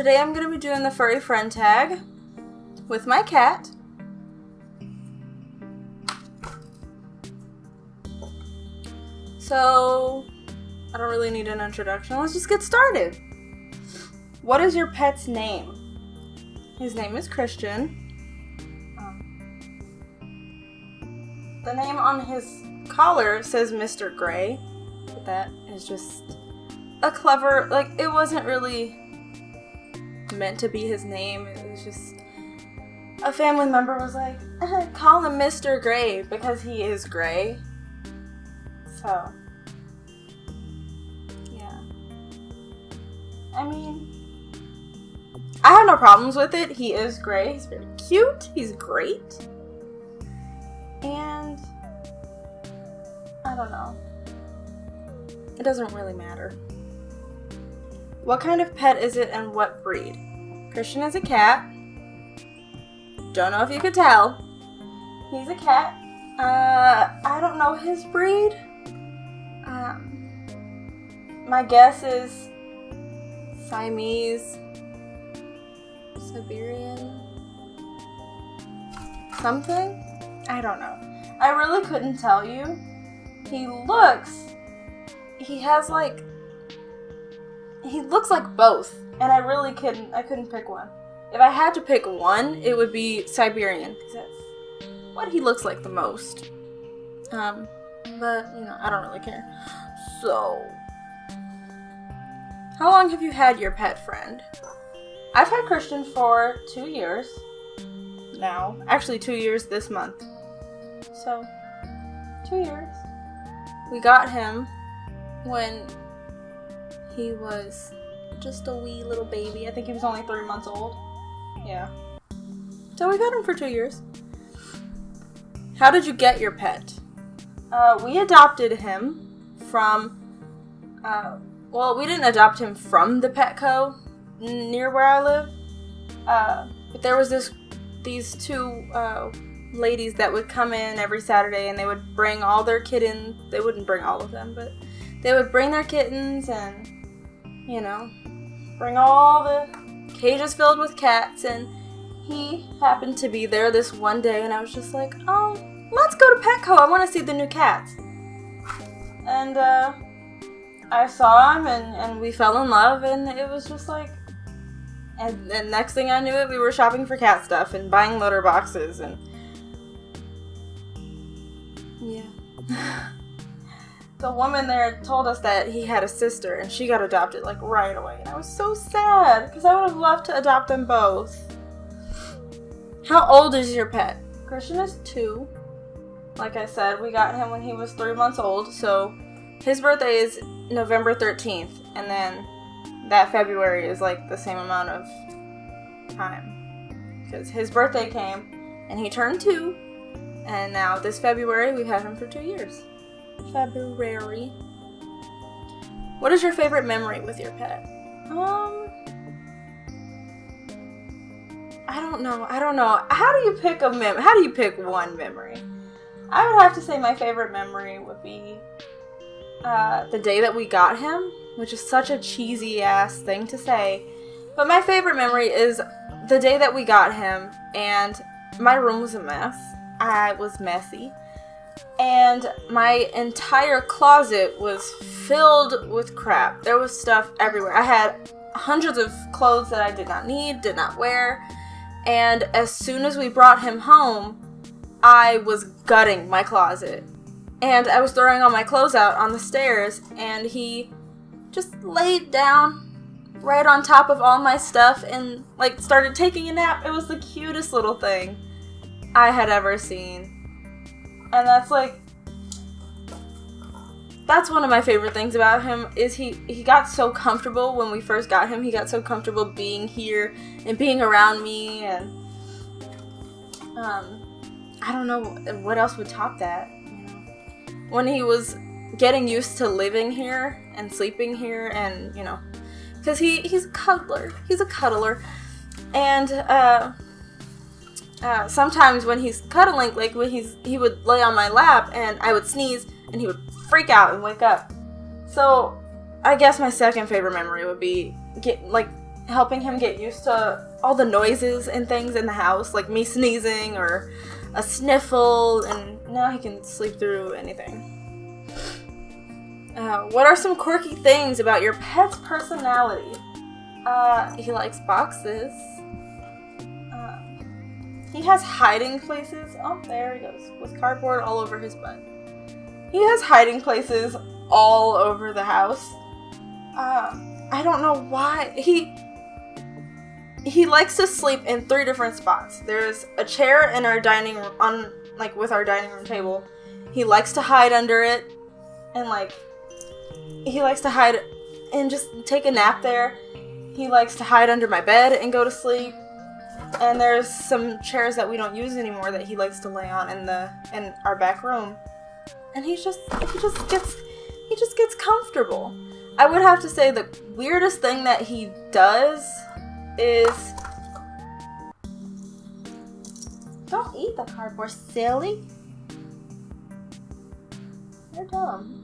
Today I'm going to be doing the Furry Friend Tag with my cat. So, I don't really need an introduction. Let's just get started. What is your pet's name? His name is Christain. The name on his collar says Mr. Gray. But that is just a clever, it wasn't really meant to be his name. It was just a family member was like, call him Mr. Gray because he is gray. So, yeah. I mean, I have no problems with it. He is gray. He's very cute. He's great. And I don't know. It doesn't really matter. What kind of pet is it and what breed? Christain is a cat. Don't know if you could tell. He's a cat. I don't know his breed. My guess is Siamese, Siberian, something? I don't know. I really couldn't tell you. He looks like both, and I couldn't pick one. If I had to pick one, it would be Siberian, because that's what he looks like the most. But, I don't really care. So, how long have you had your pet friend? I've had Christain for 2 years now. Actually, 2 years this month. So, 2 years. We got him when he was just a wee little baby. I think he was only 3 months old. Yeah. So we got him for 2 years. How did you get your pet? We adopted him from, we didn't adopt him from the Petco near where I live. But there was these two ladies that would come in every Saturday and they would bring all their kittens. They wouldn't bring all of them, but they would bring their kittens and, bring all the cages filled with cats. And he happened to be there this one day and I was just like, oh, let's go to Petco. I want to see the new cats. And I saw him and we fell in love and it was just like, and next thing I knew it, we were shopping for cat stuff and buying litter boxes and yeah. The woman there told us that he had a sister and she got adopted right away. And I was so sad because I would have loved to adopt them both. How old is your pet? Christain is 2. Like I said, we got him when he was 3 months old. So his birthday is November 13th. And then that February is the same amount of time. Because his birthday came and he turned 2. And now this February, we've had him for 2 years. February. What is your favorite memory with your pet? I don't know. How do you pick How do you pick one memory? I would have to say my favorite memory would be the day that we got him, which is such a cheesy ass thing to say. But my favorite memory is the day that we got him and my room was a mess. I was messy. And my entire closet was filled with crap. There was stuff everywhere. I had hundreds of clothes that I did not need, did not wear. And as soon as we brought him home, I was gutting my closet. And I was throwing all my clothes out on the stairs. And he just laid down right on top of all my stuff and started taking a nap. It was the cutest little thing I had ever seen. And that's one of my favorite things about him is he got so comfortable when we first got him. He got so comfortable being here and being around me and I don't know what else would top that. When he was getting used to living here and sleeping here and, because he's a cuddler. He's a cuddler. And sometimes when he's cuddling, he would lay on my lap and I would sneeze and he would freak out and wake up. So I guess my second favorite memory would be helping him get used to all the noises and things in the house, like me sneezing or a sniffle, and now he can sleep through anything. What are some quirky things about your pet's personality? He likes boxes. He has hiding places. Oh, there he goes. With cardboard all over his butt. He has hiding places all over the house. I don't know why. He likes to sleep in 3 different spots. There's a chair in our dining room, with our dining room table. He likes to hide under it, and he likes to hide and just take a nap there. He likes to hide under my bed and go to sleep. And there's some chairs that we don't use anymore that he likes to lay on in our back room. And he just gets comfortable. I would have to say the weirdest thing that he does is, don't eat the cardboard, silly. You're dumb.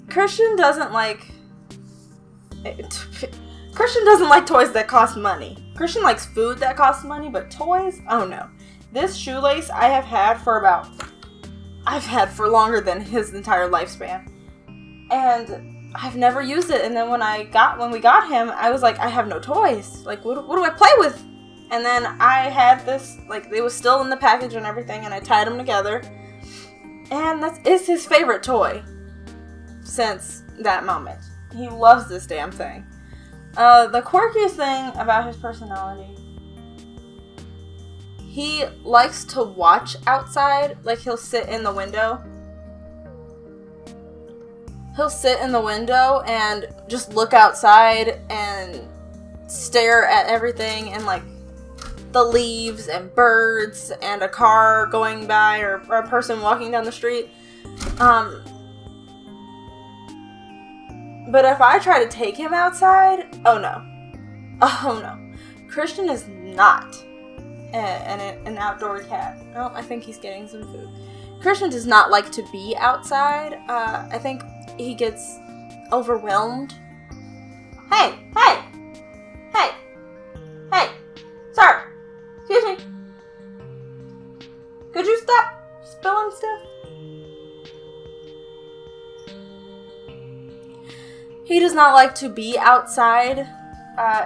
Christian doesn't like toys that cost money. Christian likes food that costs money, but toys? Oh no. This shoelace I've had for longer than his entire lifespan. And I've never used it. And then when we got him, I was like, I have no toys. Like, what do I play with? And then I had this, it was still in the package and everything, and I tied them together. And it's his favorite toy since that moment. He loves this damn thing. The quirkiest thing about his personality, he likes to watch outside. He'll sit in the window. He'll sit in the window and just look outside and stare at everything and, the leaves and birds and a car going by or a person walking down the street. But if I try to take him outside, oh no. Christian is not an outdoor cat. Oh, I think he's getting some food. Christian does not like to be outside. I think he gets overwhelmed. Hey, sir, excuse me. Could you stop spilling stuff? He does not like to be outside.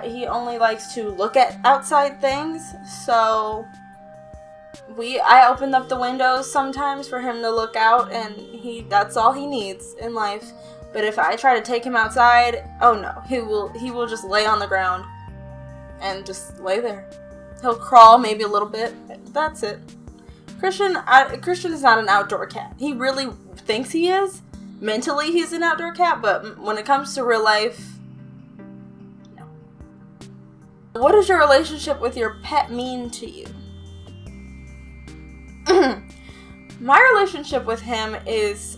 He only likes to look at outside things. So I open up the windows sometimes for him to look out, and that's all he needs in life. But if I try to take him outside, oh no, he will just lay on the ground and just lay there. He'll crawl maybe a little bit, but that's it. Christian is not an outdoor cat. He really thinks he is. Mentally, he's an outdoor cat, but when it comes to real life, no. What does your relationship with your pet mean to you? My relationship with him is,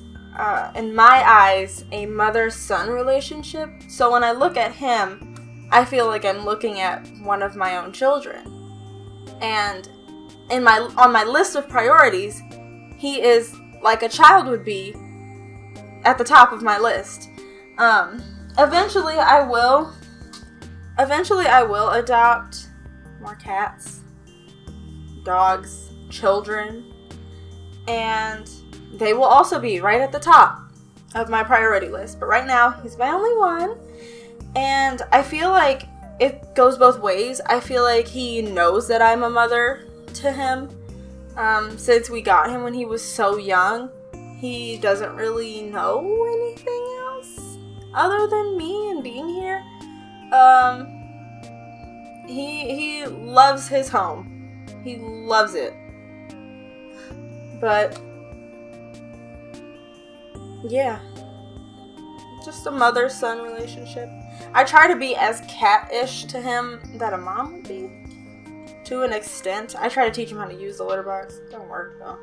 in my eyes, a mother-son relationship. So when I look at him, I feel like I'm looking at one of my own children. And on my list of priorities, he is like a child would be at the top of my list. Eventually I will adopt more cats, dogs, children, and they will also be right at the top of my priority list. But right now, he's my only one, and I feel like it goes both ways. I feel like he knows that I'm a mother to him. Since we got him when he was so young, he doesn't really know anything else other than me and being here. He loves his home. He loves it. But yeah, just a mother-son relationship. I try to be as cat-ish to him that a mom would be, to an extent. I try to teach him how to use the litter box. Don't work though.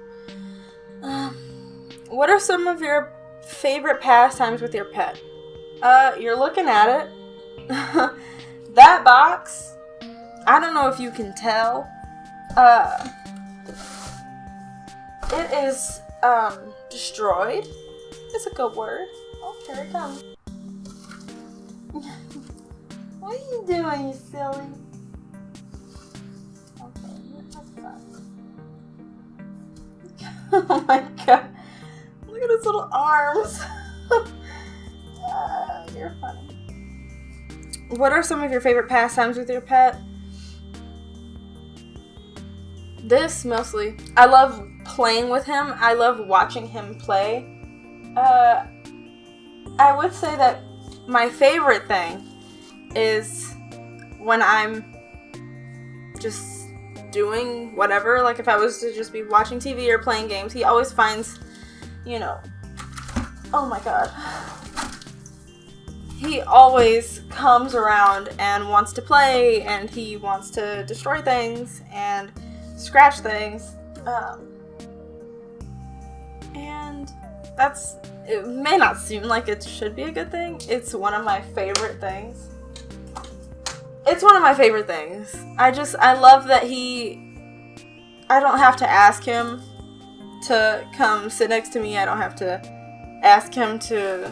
What are some of your favorite pastimes with your pet? You're looking at it. That box, I don't know if you can tell. It is destroyed. It's a good word. Oh, here it comes. What are you doing, you silly? Okay, that's fine. Oh my god. Look at his little arms. You're funny. What are some of your favorite pastimes with your pet? This, mostly. I love playing with him. I love watching him play. I would say that my favorite thing is when I'm just doing whatever. Like if I was to just be watching TV or playing games, he always finds, you know... Oh my god. He always comes around and wants to play, and he wants to destroy things and scratch things. And that's... It may not seem like it should be a good thing. It's one of my favorite things. It's one of my favorite things. I love that I don't have to ask him to come sit next to me. I don't have to ask him to,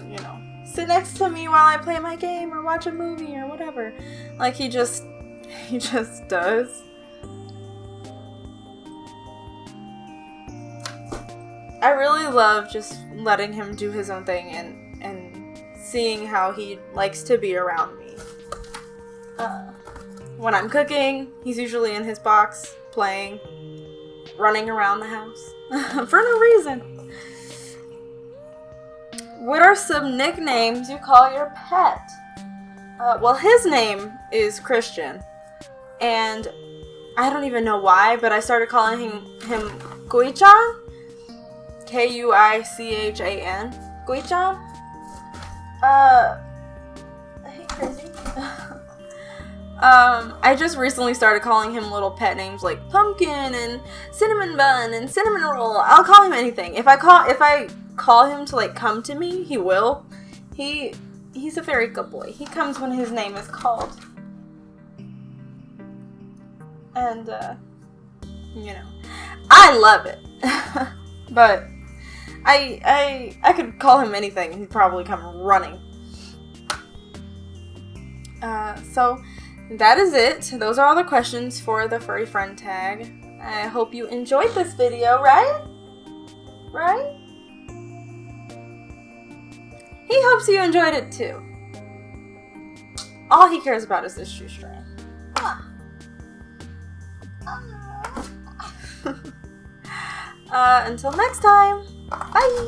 sit next to me while I play my game or watch a movie or whatever. Like, he just does. I really love just letting him do his own thing and seeing how he likes to be around me. When I'm cooking, he's usually in his box, playing, running around the house, for no reason. What are some nicknames you call your pet? Well, his name is Christian, and I don't even know why, but I started calling him Guichan. Kuichan. Guichan? Hey, crazy. I just recently started calling him little pet names like Pumpkin and Cinnamon Bun and Cinnamon Roll. I'll call him anything. If I call him to like come to me, he will. He's a very good boy. He comes when his name is called. And I love it. But I could call him anything and he'd probably come running. So that is it. Those are all the questions for the Furry Friend Tag. I hope you enjoyed this video, right? Right? He hopes you enjoyed it too. All he cares about is this shoestring. Until next time, bye!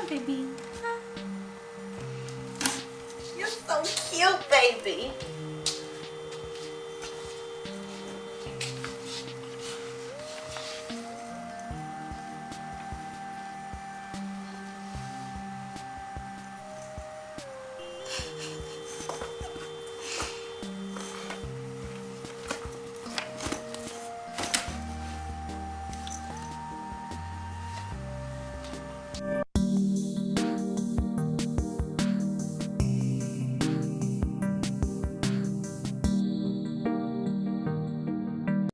Baby. You're so cute, baby.